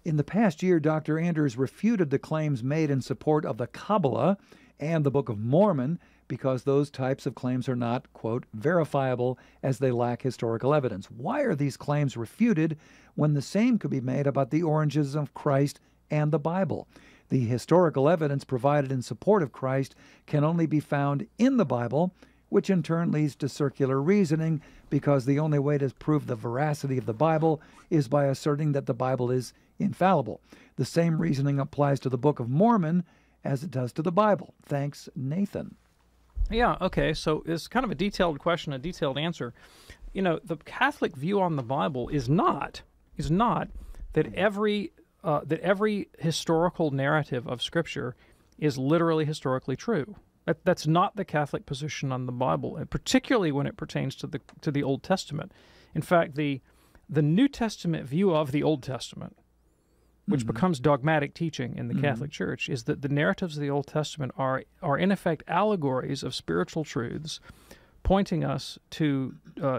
In the past year, Dr. Anders refuted the claims made in support of the Kabbalah and the Book of Mormon because those types of claims are not, quote, verifiable as they lack historical evidence. Why are these claims refuted when the same could be made about the origins of Christ and the Bible? The historical evidence provided in support of Christ can only be found in the Bible, which in turn leads to circular reasoning, because the only way to prove the veracity of the Bible is by asserting that the Bible is infallible. The same reasoning applies to the Book of Mormon as it does to the Bible. Thanks, Nathan. Yeah, okay, so it's kind of a detailed question, a detailed answer. You know, the Catholic view on the Bible is not that every historical narrative of Scripture is literally historically true. That's not the Catholic position on the Bible, and particularly when it pertains to the Old Testament. In fact, the New Testament view of the Old Testament, which becomes dogmatic teaching in the Catholic Church, is that the narratives of the Old Testament are in effect allegories of spiritual truths, pointing us to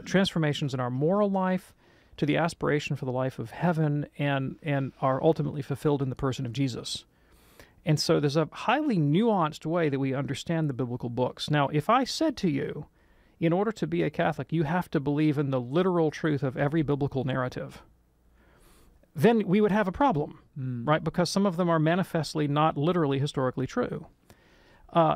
transformations in our moral life, to the aspiration for the life of heaven, and are ultimately fulfilled in the person of Jesus. And so there's a highly nuanced way that we understand the biblical books. Now, if I said to you, in order to be a Catholic, you have to believe in the literal truth of every biblical narrative, then we would have a problem, right? Because some of them are manifestly not literally historically true.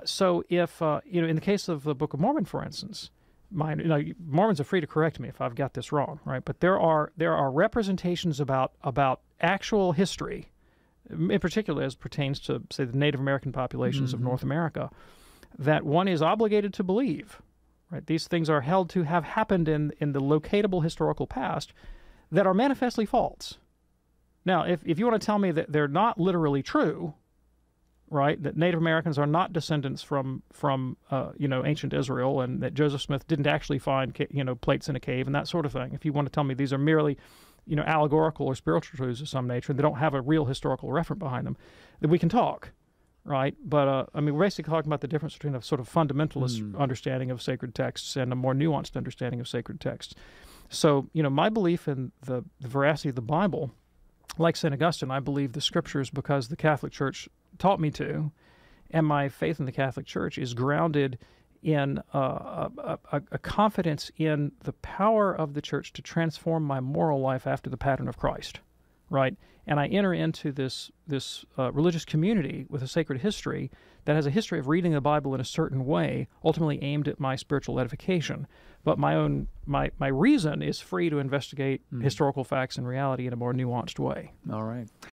So if, in the case of the Book of Mormon, for instance, Mormons are free to correct me if I've got this wrong, right? But there are representations about actual history, in particular as pertains to, say, the Native American populations of North America, that one is obligated to believe, right? These things are held to have happened in the locatable historical past that are manifestly false. Now, if you want to tell me that they're not literally true, right, that Native Americans are not descendants from ancient Israel, and that Joseph Smith didn't actually find plates in a cave and that sort of thing, if you want to tell me these are merely allegorical or spiritual truths of some nature, and they don't have a real historical reference behind them, then we can talk, right? But, we're basically talking about the difference between a sort of fundamentalist understanding of sacred texts and a more nuanced understanding of sacred texts. So, my belief in the veracity of the Bible, like St. Augustine, I believe the Scriptures because the Catholic Church taught me to, and my faith in the Catholic Church is grounded in a confidence in the power of the Church to transform my moral life after the pattern of Christ, right? And I enter into this religious community with a sacred history that has a history of reading the Bible in a certain way, ultimately aimed at my spiritual edification. But my reason is free to investigate historical facts and reality in a more nuanced way. All right.